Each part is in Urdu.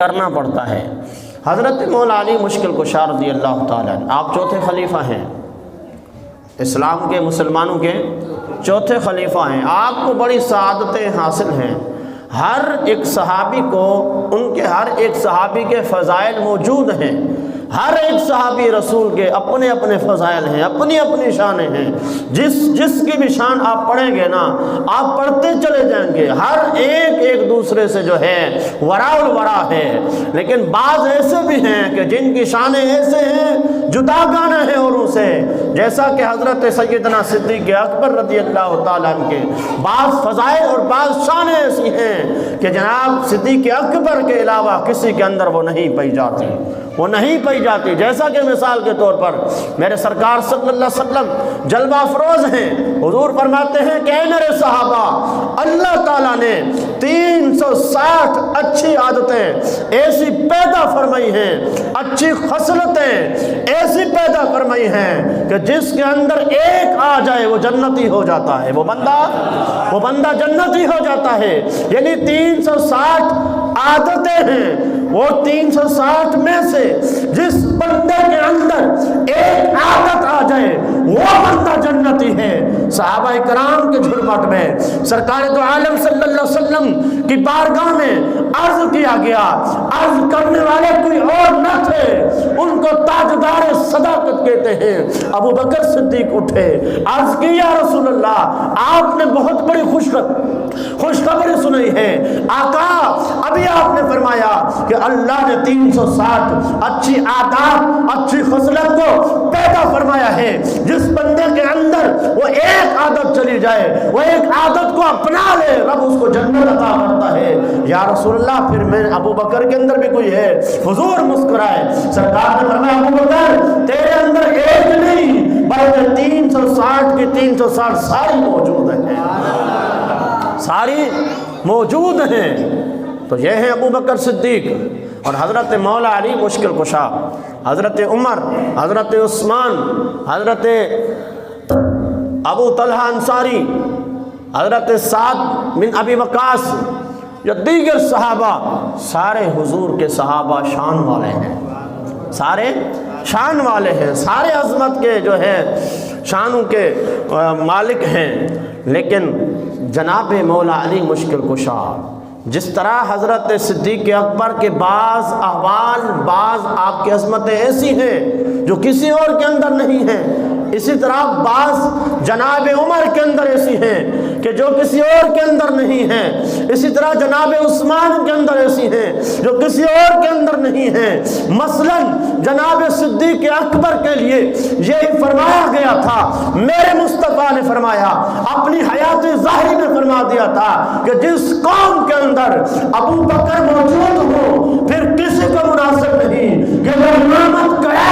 کرنا پڑتا ہے۔ حضرت مولا علی مشکل کشا رضی اللہ تعالیٰ عنہ، آپ چوتھے خلیفہ ہیں، اسلام کے مسلمانوں کے چوتھے خلیفہ ہیں، آپ کو بڑی سعادتیں حاصل ہیں۔ ہر ایک صحابی کو ان کے ہر ایک صحابی کے فضائل موجود ہیں، ہر ایک صحابی رسول کے اپنے اپنے فضائل ہیں، اپنی اپنی شانیں ہیں۔ جس کی بھی شان آپ پڑھیں گے نا، آپ پڑھتے چلے جائیں گے، ہر ایک دوسرے سے جو ہے وراء الورا ہے۔ لیکن بعض ایسے بھی ہیں کہ جن کی شانیں ایسے ہیں جدا گانا ہے اوروں سے، جیسا کہ حضرت سیدنا صدیق اکبر رضی اللہ تعالیٰ عنہ کے بعض فضائل اور بعض شانیں ایسی ہیں کہ جناب صدیق اکبر کے علاوہ کسی کے اندر وہ نہیں پائی جاتی، وہ نہیں پائی جاتی۔ جیسا کہ مثال کے طور پر میرے سرکار صلی اللہ علیہ وسلم جلوہ افروز ہیں، حضور فرماتے ہیں کہ اے میرے صحابہ، اللہ تعالیٰ نے 360 اچھی عادتیں ایسی پیدا فرمائی ہیں، اچھی خصلتیں ایسی پیدا فرمائی ہیں کہ جس کے اندر ایک آ جائے وہ جنتی ہو جاتا ہے، وہ بندہ جنتی ہو جاتا ہے۔ یعنی 360 عادتیں ہیں، وہ 360 میں سے جس بندے کے اندر ایک عادت آ جائے وہ بندہ جنتی ہے۔ صحابہ کرام کے جھرمٹ میں سرکار دو عالم صلی اللہ علیہ وسلم کی بارگاہ میں عرض کیا گیا، عرض کرنے والے کوئی اور نہ تھے، ان کو تاجدار صداقت کہتے ہیں۔ ابو بکر صدیق اٹھے، عرض کی یا رسول اللہ، آپ نے بہت بڑی خوشخبری سنائی ہے۔ آقا ابھی آپ نے فرمایا کہ اللہ نے 360 اچھی عادات، اچھی خصلت کو پیدا فرمایا ہے، جس بندے کے اندر وہ ایک عادت چلی جائے، وہ ایک عادت کو اپنا لے، رب اس کو جنت عطا کرتا ہے۔ یا رسول اللہ پھر میں ابو بکر کے اندر بھی کوئی ہے؟ حضور مسکرائے، سرکار نے فرمایا ابو بکر تیرے اندر ایک نہیں بلکہ 360 کی 360 ساری موجود ہیں، ساری موجود ہیں۔ تو یہ ہے ابو بکر صدیق اور حضرت مولا علی مشکل کشا، حضرت عمر، حضرت عثمان، حضرت ابو طلحہ انصاری، حضرت سعد بن ابی وقاص، یا دیگر صحابہ، سارے حضور کے صحابہ شان والے ہیں، سارے شان والے ہیں، سارے عظمت کے جو ہے شانوں کے مالک ہیں۔ لیکن جناب مولا علی مشکل کشا، جس طرح حضرت صدیق اکبر کے بعض احوال، بعض آپ کی عظمتیں ایسی ہیں جو کسی اور کے اندر نہیں ہیں، اسی طرح بعض جناب عمر کے اندر ایسی ہیں کہ جو کسی اور کے اندر نہیں ہیں، اسی طرح جناب عثمان کے اندر ایسی ہیں جو کسی اور کے اندر نہیں ہیں۔ مثلا جناب صدیق اکبر کے لیے یہ فرمایا گیا تھا، میرے مصطفیٰ نے فرمایا، اپنی حیات ظاہری میں فرما دیا تھا کہ جس قوم کے اندر ابو بکر موجود ہو پھر کسی کو مناسب نہیں کہ وہ امامت کرے۔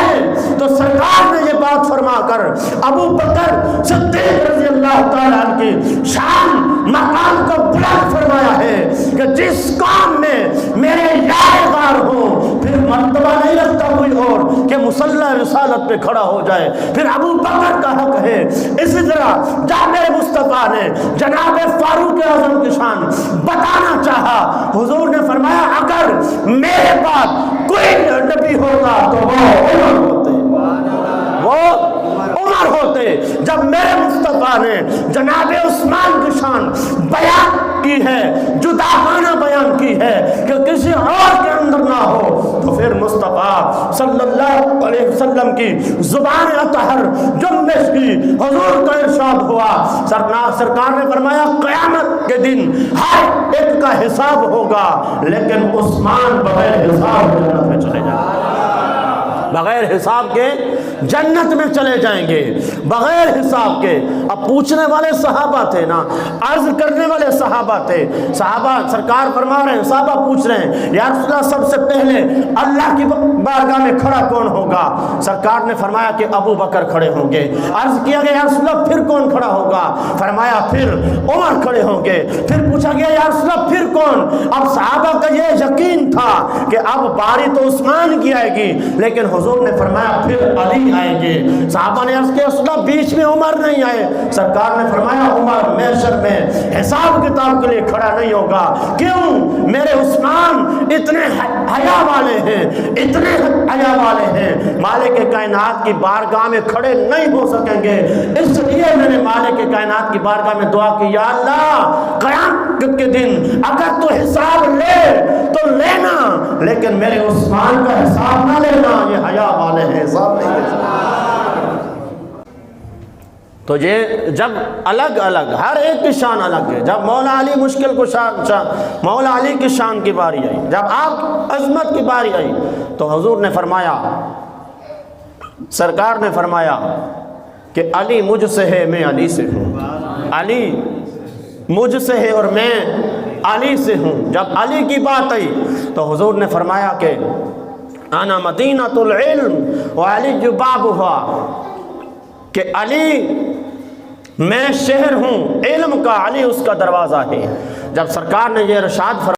تو سرکار نے یہ بات فرما کر ابو بکر صدیق رضی اللہ تعالیٰ عنہ کی شان مقام کو بلند فرمایا ہے کہ جس قوم میں میرے یار غار ہوں پھر مرتبہ نہیں رکھتا کوئی اور کہ مصلی رسالت پہ کھڑا ہو جائے، پھر ابو بکر کا حق ہے۔ اسی طرح جب میرے مصطفیٰ نے جناب فاروق اعظم کی شان بتانا چاہا، حضور نے فرمایا اگر میرے بعد کوئی نبی ہوتا تو وہ عمر ہوتے۔ جب میرے مصطفیٰ نے جناب عثمان کی شان بیان کی ہے، جداگانہ بیان کی ہے کہ کسی اور کے اندر نہ ہو، تو پھر مصطفیٰ صلی اللہ علیہ وسلم کی زبان اطہر جنبش کی، حضور کا ارشاد ہوا، سرکار نے فرمایا قیامت کے دن ہر ایک کا حساب ہوگا، لیکن عثمان بغیر حساب جنت میں چلے جائیں گے، بغیر حساب کے جنت میں چلے جائیں گے، بغیر حساب کے۔ اب پوچھنے والے صحابہ تھے نا، عرض کرنے والے صحابہ تھے، صحابہ سرکار فرما رہے ہیں، صحابہ پوچھ رہے ہیں یا رسول اللہ سب سے پہلے اللہ کی بارگاہ میں کھڑا کون ہوگا؟ سرکار نے فرمایا کہ ابو بکر کھڑے ہوں گے۔ عرض کیا گیا یا رسول اللہ پھر کون کھڑا ہوگا؟ فرمایا پھر عمر کھڑے ہوں گے۔ پھر پوچھا گیا یا رسول اللہ پھر کون؟ اب صحابہ کا یہ یقین تھا کہ اب باری تو عثمان کی آئے گی، لیکن حضور نے فرمایا پھر علی علی آئیں گے۔ صحابہ نے عرض کیا رسول اللہ بیچ میں عمر نہیں آئے؟ سرکار نے فرمایا عمر محشر میں حساب کتاب کے لیے کھڑا نہیں ہوگا۔ کیوں؟ میرے عثمان اتنے حیا والے ہیں، اتنے حیا والے ہیں، مالک کائنات کی بارگاہ میں کھڑے نہیں ہو سکیں گے۔ اس لیے میں نے مالک کائنات کی بارگاہ میں دعا کی، یا اللہ قیامت کے دن اگر تو حساب لے تو لینا، لیکن میرے عثمان کا حساب نہ لینا، یہ حیا والے ہیں، حساب نہیں لے سکتے۔ تو یہ جب الگ الگ ہر ایک کی شان الگ ہے، جب مولا علی مشکل کو مولا علی کی شان کی باری آئی، جب آپ عظمت کی باری آئی تو حضور نے فرمایا، سرکار نے فرمایا کہ علی مجھ سے ہے میں علی سے ہوں، علی مجھ سے ہے اور میں علی سے ہوں۔ جب علی کی بات آئی تو حضور نے فرمایا کہ انا مدینۃ العلم وعلی بابھا، کہ علی میں شہر ہوں علم کا، علی اس کا دروازہ ہے۔ جب سرکار نے یہ ارشاد فرمایا